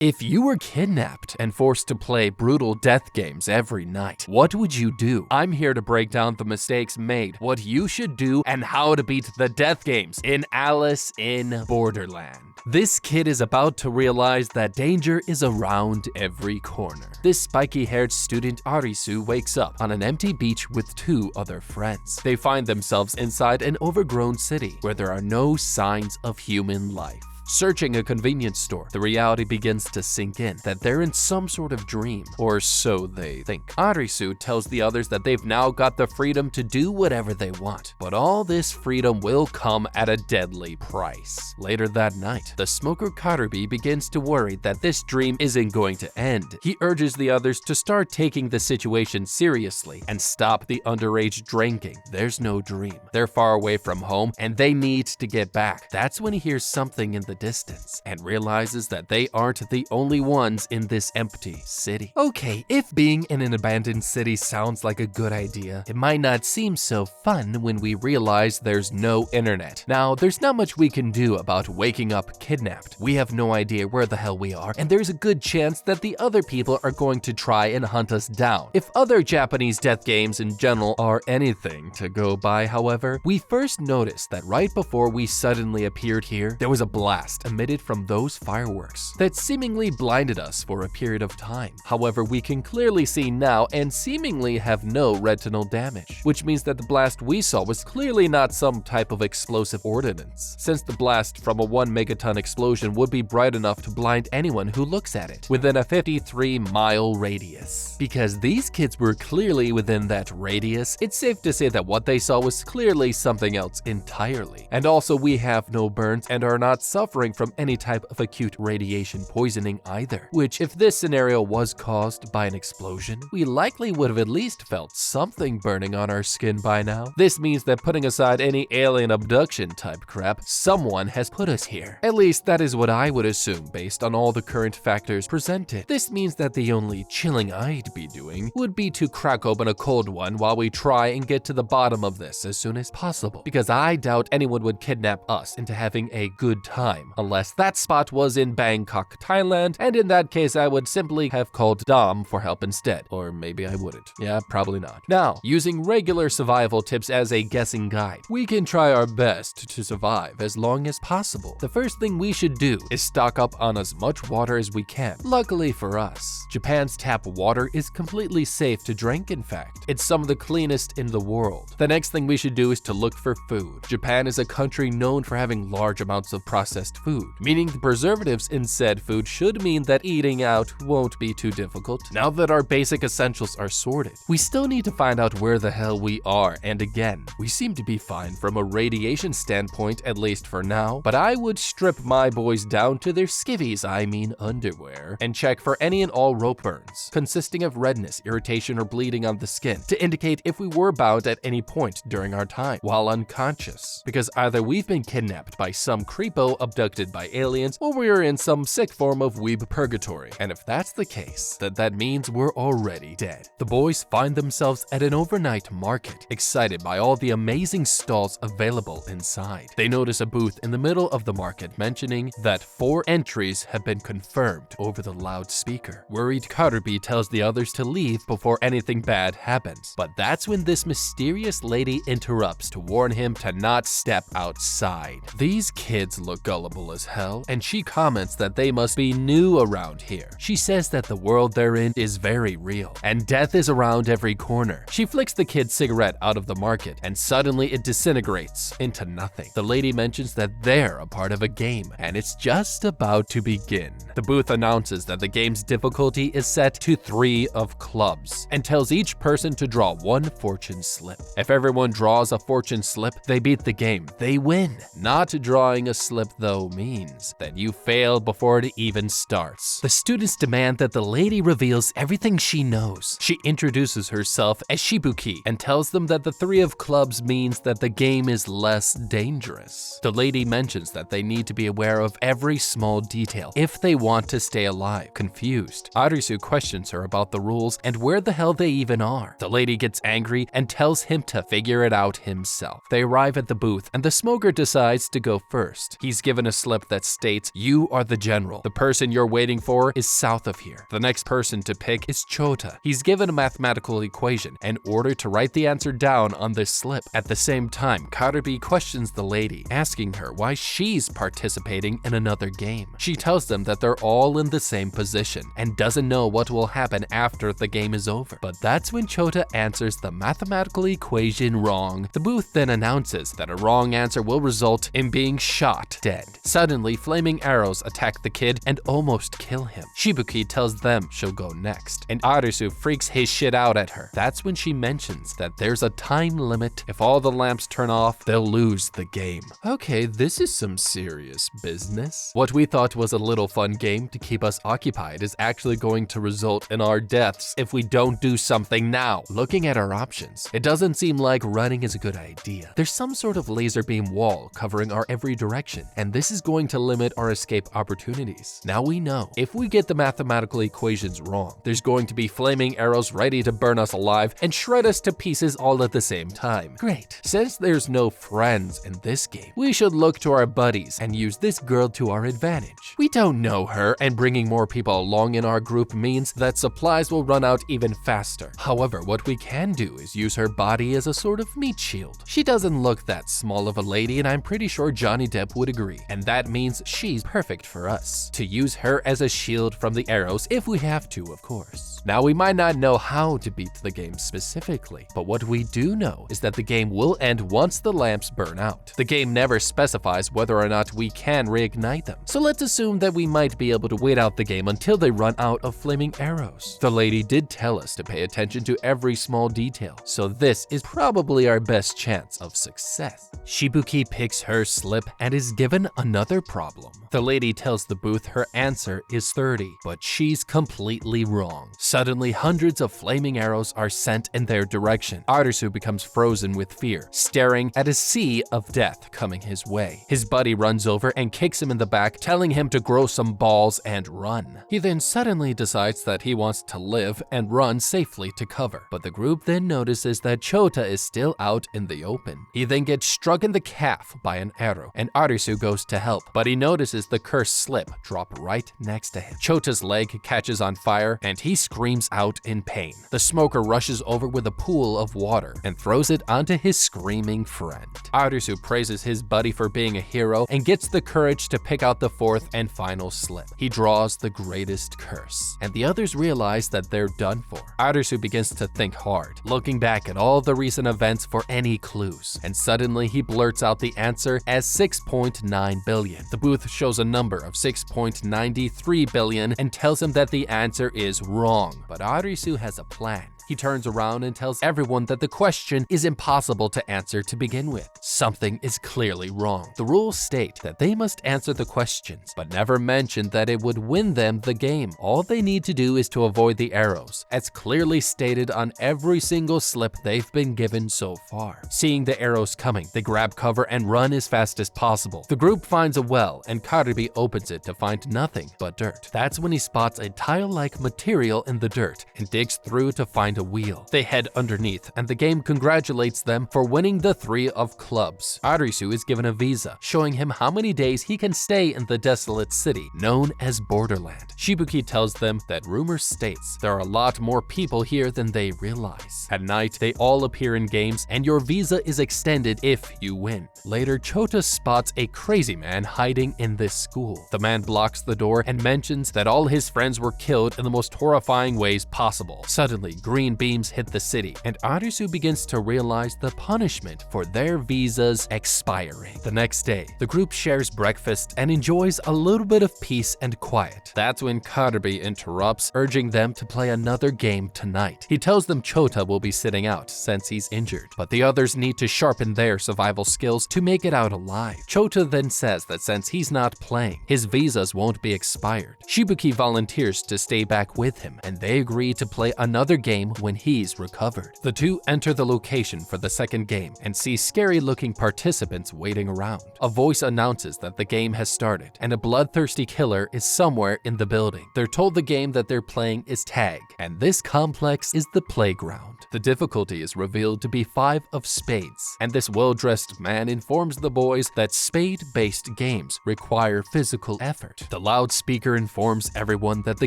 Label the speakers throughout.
Speaker 1: If you were kidnapped and forced to play brutal death games every night, what would you do? I'm here to break down the mistakes made, what you should do, and how to beat the death games in Alice in Borderland. This kid is about to realize that danger is around every corner. This spiky-haired student Arisu wakes up on an empty beach with two other friends. They find themselves inside an overgrown city where there are no signs of human life. Searching a convenience store, the reality begins to sink in that they're in some sort of dream, or so they think. Arisu tells the others that they've now got the freedom to do whatever they want, but all this freedom will come at a deadly price. Later that night, the smoker Karubi begins to worry that this dream isn't going to end. He urges the others to start taking the situation seriously and stop the underage drinking. There's no dream. They're far away from home and they need to get back. That's when he hears something in the distance and realizes that they aren't the only ones in this empty city. Okay, if being in an abandoned city sounds like a good idea, it might not seem so fun when we realize there's no internet. Now, there's not much we can do about waking up kidnapped. We have no idea where the hell we are, and there's a good chance that the other people are going to try and hunt us down. If other Japanese death games in general are anything to go by, however, we first noticed that right before we suddenly appeared here, there was a blast emitted from those fireworks that seemingly blinded us for a period of time. However, we can clearly see now and seemingly have no retinal damage, which means that the blast we saw was clearly not some type of explosive ordnance, since the blast from a 1 megaton explosion would be bright enough to blind anyone who looks at it within a 53-mile radius. Because these kids were clearly within that radius, it's safe to say that what they saw was clearly something else entirely. And also, we have no burns and are not suffering from any type of acute radiation poisoning either, which if this scenario was caused by an explosion, we likely would have at least felt something burning on our skin by now. This means that putting aside any alien abduction type crap, someone has put us here. At least that is what I would assume based on all the current factors presented. This means that the only chilling I'd be doing would be to crack open a cold one while we try and get to the bottom of this as soon as possible, because I doubt anyone would kidnap us into having a good time unless that spot was in Bangkok, Thailand, and in that case I would simply have called Dom for help instead. Or maybe I wouldn't. Yeah, probably not. Now, using regular survival tips as a guessing guide, we can try our best to survive as long as possible. The first thing we should do is stock up on as much water as we can. Luckily for us, Japan's tap water is completely safe to drink, in fact. It's some of the cleanest in the world. The next thing we should do is to look for food. Japan is a country known for having large amounts of processed food, meaning the preservatives in said food should mean that eating out won't be too difficult. Now that our basic essentials are sorted, we still need to find out where the hell we are, and again, we seem to be fine from a radiation standpoint, at least for now, but I would strip my boys down to their skivvies, I mean underwear, and check for any and all rope burns, consisting of redness, irritation, or bleeding on the skin, to indicate if we were bound at any point during our time while unconscious, because either we've been kidnapped by some creepo abducted by aliens, or we're in some sick form of weeb purgatory. And if that's the case, then that means we're already dead. The boys find themselves at an overnight market, excited by all the amazing stalls available inside. They notice a booth in the middle of the market mentioning that 4 entries have been confirmed over the loudspeaker. Worried Karubi tells the others to leave before anything bad happens, but that's when this mysterious lady interrupts to warn him to not step outside. These kids look gullible as hell, and she comments that they must be new around here. She says that the world they're in is very real, and death is around every corner. She flicks the kid's cigarette out of the market, and suddenly it disintegrates into nothing. The lady mentions that they're a part of a game, and it's just about to begin. The booth announces that the game's difficulty is set to 3 of clubs, and tells each person to draw 1 fortune slip. If everyone draws a fortune slip, they beat the game. They win. Not drawing a slip, though, means that you fail before it even starts. The students demand that the lady reveals everything she knows. She introduces herself as Shibuki and tells them that the 3 of clubs means that the game is less dangerous. The lady mentions that they need to be aware of every small detail if they want to stay alive. Confused, Arisu questions her about the rules and where the hell they even are. The lady gets angry and tells him to figure it out himself. They arrive at the booth and the smoker decides to go first. He's given a a slip that states, "You are the general. The person you're waiting for is south of here." The next person to pick is Chota. He's given a mathematical equation in order to write the answer down on this slip. At the same time, Karabi questions the lady, asking her why she's participating in another game. She tells them that they're all in the same position and doesn't know what will happen after the game is over. But that's when Chota answers the mathematical equation wrong. The booth then announces that a wrong answer will result in being shot dead. Suddenly, flaming arrows attack the kid and almost kill him. Shibuki tells them she'll go next, and Arisu freaks his shit out at her. That's when she mentions that there's a time limit. If all the lamps turn off, they'll lose the game. Okay, this is some serious business. What we thought was a little fun game to keep us occupied is actually going to result in our deaths if we don't do something now. Looking at our options, it doesn't seem like running is a good idea. There's some sort of laser beam wall covering our every direction, and this is going to limit our escape opportunities. Now we know, if we get the mathematical equations wrong, there's going to be flaming arrows ready to burn us alive and shred us to pieces all at the same time. Great. Since there's no friends in this game, we should look to our buddies and use this girl to our advantage. We don't know her, and bringing more people along in our group means that supplies will run out even faster. However, what we can do is use her body as a sort of meat shield. She doesn't look that small of a lady, and I'm pretty sure Johnny Depp would agree, and that means she's perfect for us to use her as a shield from the arrows if we have to, of course. Now, we might not know how to beat the game specifically, but what we do know is that the game will end once the lamps burn out. The game never specifies whether or not we can reignite them, so let's assume that we might be able to wait out the game until they run out of flaming arrows. The lady did tell us to pay attention to every small detail, so this is probably our best chance of success. Shibuki picks her slip and is given another problem. The lady tells the booth her answer is 30, but she's completely wrong. Suddenly, hundreds of flaming arrows are sent in their direction. Arisu becomes frozen with fear, staring at a sea of death coming his way. His buddy runs over and kicks him in the back, telling him to grow some balls and run. He then suddenly decides that he wants to live and run safely to cover, but the group then notices that Chota is still out in the open. He then gets struck in the calf by an arrow, and Arisu goes to help, but he notices the cursed slip drop right next to him. Chota's leg catches on fire, and he screams out in pain. The smoker rushes over with a pool of water and throws it onto his screaming friend. Arisu praises his buddy for being a hero and gets the courage to pick out the fourth and final slip. He draws the greatest curse, and the others realize that they're done for. Arisu begins to think hard, looking back at all the recent events for any clues, and suddenly he blurts out the answer as 6.9 billion. The booth shows a number of 6.93 billion and tells him that the answer is wrong, but Arisu has a plan. He turns around and tells everyone that the question is impossible to answer to begin with. Something is clearly wrong. The rules state that they must answer the questions, but never mention that it would win them the game. All they need to do is to avoid the arrows, as clearly stated on every single slip they've been given so far. Seeing the arrows coming, they grab cover and run as fast as possible. The group finds a well, and Karibi opens it to find nothing but dirt. That's when he spots a tile-like material in the dirt and digs through to find a wheel. They head underneath, and the game congratulates them for winning the 3 of clubs. Arisu is given a visa, showing him how many days he can stay in the desolate city, known as Borderland. Shibuki tells them that rumor states there are a lot more people here than they realize. At night, they all appear in games, and your visa is extended if you win. Later, Chota spots a crazy man hiding in this school. The man blocks the door and mentions that all his friends were killed in the most horrifying ways possible. Suddenly, green beams hit the city, and Arisu begins to realize the punishment for their visas expiring. The next day, the group shares breakfast and enjoys a little bit of peace and quiet. That's when Karabi interrupts, urging them to play another game tonight. He tells them Chota will be sitting out since he's injured, but the others need to sharpen their survival skills to make it out alive. Chota then says that since he's not playing, his visas won't be expired. Shibuki volunteers to stay back with him, and they agree to play another game game when he's recovered. The two enter the location for the second game and see scary-looking participants waiting around. A voice announces that the game has started and a bloodthirsty killer is somewhere in the building. They're told the game that they're playing is tag, and this complex is the playground. The difficulty is revealed to be 5 of spades, and this well-dressed man informs the boys that spade-based games require physical effort. The loudspeaker informs everyone that the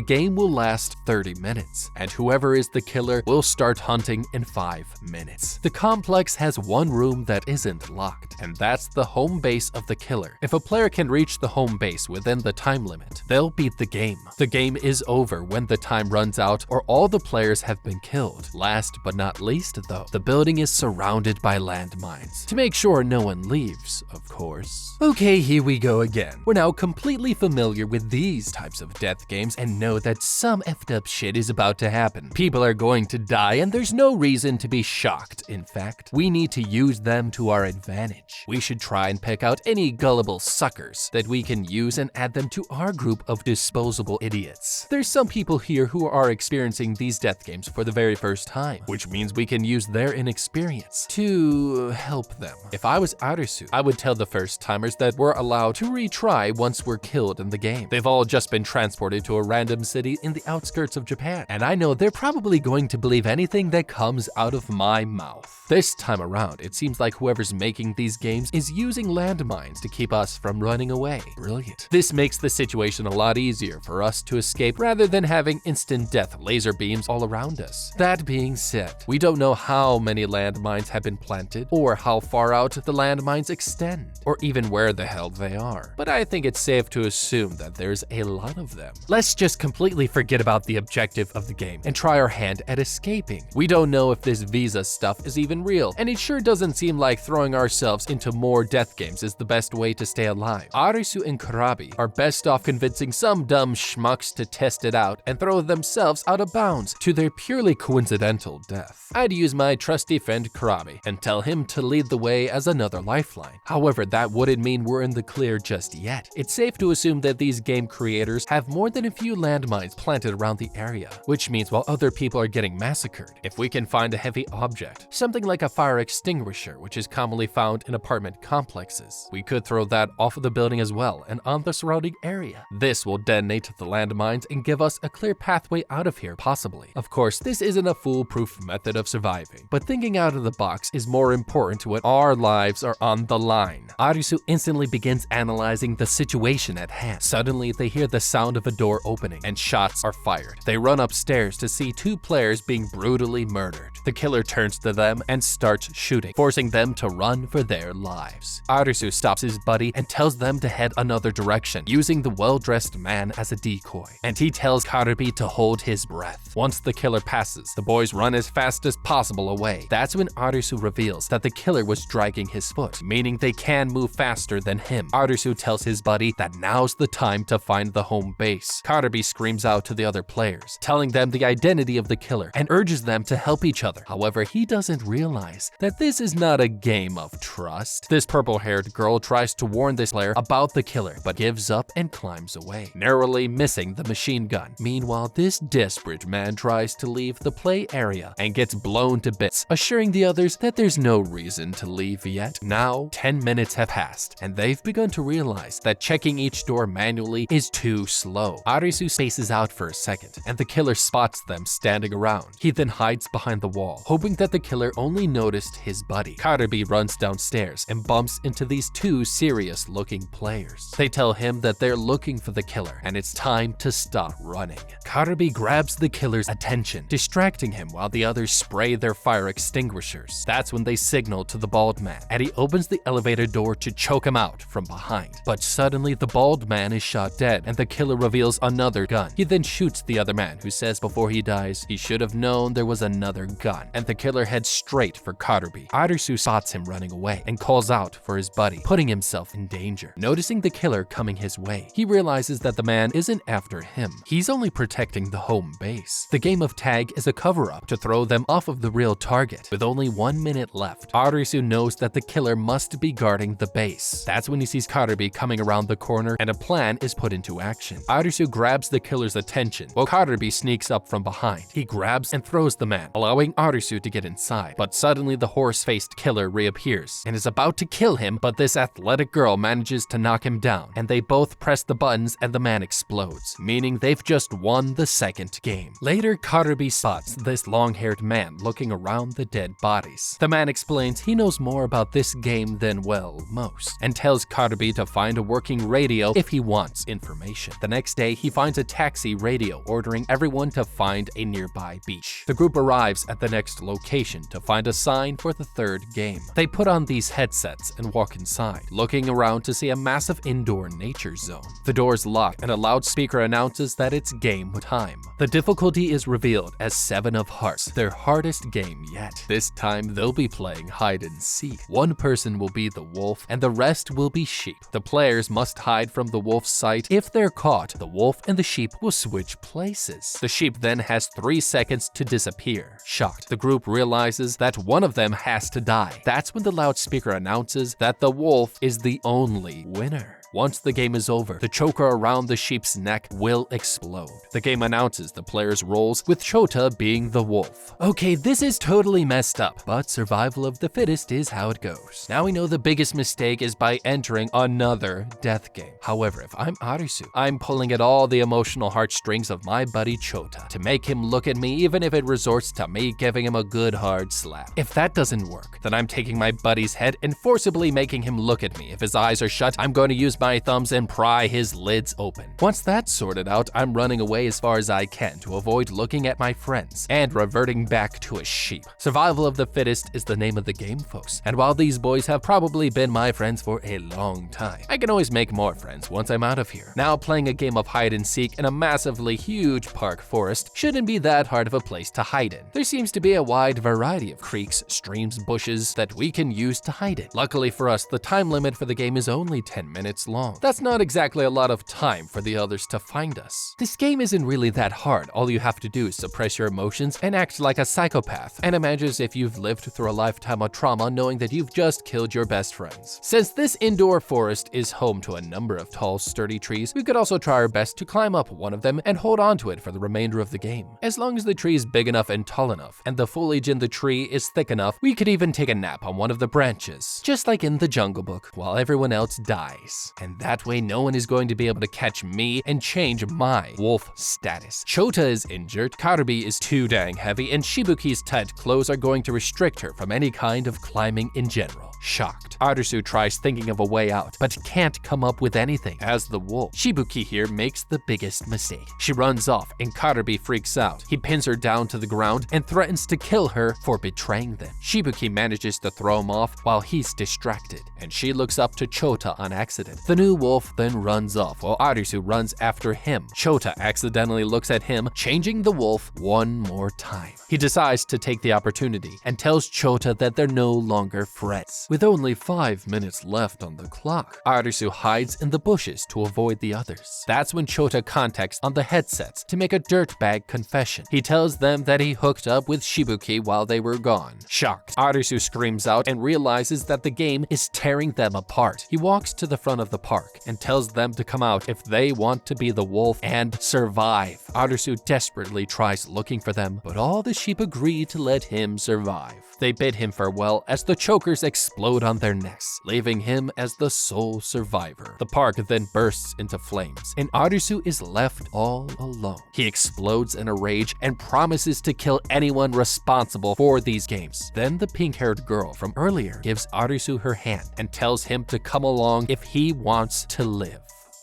Speaker 1: game will last 30 minutes, and whoever is the killer will start hunting in 5 minutes. The complex has one room that isn't locked, and that's the home base of the killer. If a player can reach the home base within the time limit, they'll beat the game. The game is over when the time runs out or all the players have been killed. Last but not least though, the building is surrounded by landmines, to make sure no one leaves, of course. Okay, here we go again. We're now completely familiar with these types of death games and know that some effed up shit is about to happen. People are going to die and there's no reason to be shocked. In fact, we need to use them to our advantage. We should try and pick out any gullible suckers that we can use and add them to our group of disposable idiots. There's some people here who are experiencing these death games for the very first time, which means we can use their inexperience to help them. If I was Arisu, I would tell the first timers that we're allowed to retry once we're killed in the game. They've all just been transported to a random city in the outskirts of Japan, and I know they're probably going to believe anything that comes out of my mouth. This time around, it seems like whoever's making these games is using landmines to keep us from running away. Brilliant. This makes the situation a lot easier for us to escape rather than having instant death laser beams all around us. That being said, we don't know how many landmines have been planted or how far out the landmines extend or even where the hell they are, but I think it's safe to assume that there's a lot of them. Let's just completely forget about the objective of the game and try our hand at escaping. We don't know if this visa stuff is even real, and it sure doesn't seem like throwing ourselves into more death games is the best way to stay alive. Arisu and Kurabi are best off convincing some dumb schmucks to test it out and throw themselves out of bounds to their purely coincidental death. I'd use my trusty friend Kurabi and tell him to lead the way as another lifeline. However, that wouldn't mean we're in the clear just yet. It's safe to assume that these game creators have more than a few landmines planted around the area, which means while other people are getting massacred, if we can find a heavy object, something like a fire extinguisher, which is commonly found in apartment complexes, we could throw that off of the building as well and on the surrounding area. This will detonate the landmines and give us a clear pathway out of here, possibly. Of course, this isn't a foolproof method of surviving, but thinking out of the box is more important when our lives are on the line. Arisu instantly begins analyzing the situation at hand. Suddenly, they hear the sound of a door opening and shots are fired. They run upstairs to see 2 players being brutally murdered. The killer turns to them and starts shooting, forcing them to run for their lives. Arisu stops his buddy and tells them to head another direction, using the well-dressed man as a decoy, and he tells Karabi to hold his breath. Once the killer passes, the boys run as fast as possible away. That's when Arisu reveals that the killer was dragging his foot, meaning they can move faster than him. Arisu tells his buddy that now's the time to find the home base. Karabi screams out to the other players, telling them the identity of the killer and urges them to help each other. However, he doesn't realize that this is not a game of trust. This purple-haired girl tries to warn this player about the killer, but gives up and climbs away, narrowly missing the machine gun. Meanwhile, this desperate man tries to leave the play area and gets blown to bits, assuring the others that there's no reason to leave yet. Now, 10 minutes have passed, and they've begun to realize that checking each door manually is too slow. Arisu spaces out for a second, and the killer spots them standing around. He then hides behind the wall, hoping that the killer only noticed his buddy. Karabi runs downstairs and bumps into these 2 serious-looking players. They tell him that they're looking for the killer, and it's time to stop running. Karabi grabs the killer's attention, distracting him while the others spray their fire extinguishers. That's when they signal to the bald man, and he opens the elevator door to choke him out from behind. But suddenly, the bald man is shot dead, and the killer reveals another gun. He then shoots the other man, who says before he dies, he should have known there was another gun, and the killer heads straight for Karabi. Arisu spots him running away and calls out for his buddy, putting himself in danger. Noticing the killer coming his way, he realizes that the man isn't after him. He's only protecting the home base. The game of tag is a cover-up to throw them off of the real target. With only 1 minute left, Arisu knows that the killer must be guarding the base. That's when he sees Karabi coming around the corner and a plan is put into action. Arisu grabs the killer's attention while Karabi sneaks up from behind. He grabs grabs and throws the man, allowing Arisu to get inside. But suddenly the horse-faced killer reappears and is about to kill him, but this athletic girl manages to knock him down, and they both press the buttons and the man explodes, meaning they've just won the second game. Later, Karubi spots this long-haired man looking around the dead bodies. The man explains he knows more about this game than, well, most, and tells Karubi to find a working radio if he wants information. The next day, he finds a taxi radio ordering everyone to find a nearby beach. The group arrives at the next location to find a sign for the third game. They put on these headsets and walk inside, looking around to see a massive indoor nature zone. The doors lock and a loudspeaker announces that it's game time. The difficulty is revealed as 7 of Hearts, their hardest game yet. This time they'll be playing hide and seek. One person will be the wolf and the rest will be sheep. The players must hide from the wolf's sight. If they're caught, the wolf and the sheep will switch places. The sheep then has 3 seconds to disappear. Shocked, the group realizes that one of them has to die. That's when the loudspeaker announces that the wolf is the only winner. Once the game is over, the choker around the sheep's neck will explode. The game announces the player's roles, with Chota being the wolf. Okay, this is totally messed up, but survival of the fittest is how it goes. Now we know the biggest mistake is by entering another death game. However, if I'm Arisu, I'm pulling at all the emotional heartstrings of my buddy Chota to make him look at me, even if it resorts to me giving him a good hard slap. If that doesn't work, then I'm taking my buddy's head and forcibly making him look at me. If his eyes are shut, I'm going to use my thumbs and pry his lids open. Once that's sorted out, I'm running away as far as I can to avoid looking at my friends and reverting back to a sheep. Survival of the fittest is the name of the game, folks. And while these boys have probably been my friends for a long time, I can always make more friends once I'm out of here. Now playing a game of hide and seek in a massively huge park forest shouldn't be that hard of a place to hide in. There seems to be a wide variety of creeks, streams, bushes that we can use to hide in. Luckily for us, the time limit for the game is only 10 minutes long. That's not exactly a lot of time for the others to find us. This game isn't really that hard. All you have to do is suppress your emotions and act like a psychopath, and imagine as if you've lived through a lifetime of trauma knowing that you've just killed your best friends. Since this indoor forest is home to a number of tall, sturdy trees, we could also try our best to climb up one of them and hold on to it for the remainder of the game. As long as the tree is big enough and tall enough, and the foliage in the tree is thick enough, we could even take a nap on one of the branches, just like in the Jungle Book, while everyone else dies. And that way no one is going to be able to catch me and change my wolf status. Chota is injured, Karubi is too dang heavy, and Shibuki's tight clothes are going to restrict her from any kind of climbing in general. Shocked, Arisu tries thinking of a way out, but can't come up with anything. As the wolf, Shibuki here makes the biggest mistake. She runs off and Karubi freaks out. He pins her down to the ground and threatens to kill her for betraying them. Shibuki manages to throw him off while he's distracted, and she looks up to Chota on accident. The new wolf then runs off while Arisu runs after him. Chota accidentally looks at him, changing the wolf one more time. He decides to take the opportunity and tells Chota that they're no longer friends. With only 5 minutes left on the clock, Arisu hides in the bushes to avoid the others. That's when Chota contacts on the headsets to make a dirtbag confession. He tells them that he hooked up with Shibuki while they were gone. Shocked, Arisu screams out and realizes that the game is tearing them apart. He walks to the front of the park and tells them to come out if they want to be the wolf and survive. Arisu desperately tries looking for them, but all the sheep agree to let him survive. They bid him farewell as the chokers explode on their necks, leaving him as the sole survivor. The park then bursts into flames, and Arisu is left all alone. He explodes in a rage and promises to kill anyone responsible for these games. Then the pink-haired girl from earlier gives Arisu her hand and tells him to come along if he wants to live.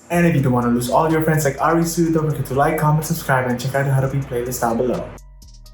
Speaker 2: And if you don't want to lose all your friends like Arisu, don't forget to like, comment, subscribe, and check out the How to Be playlist down below.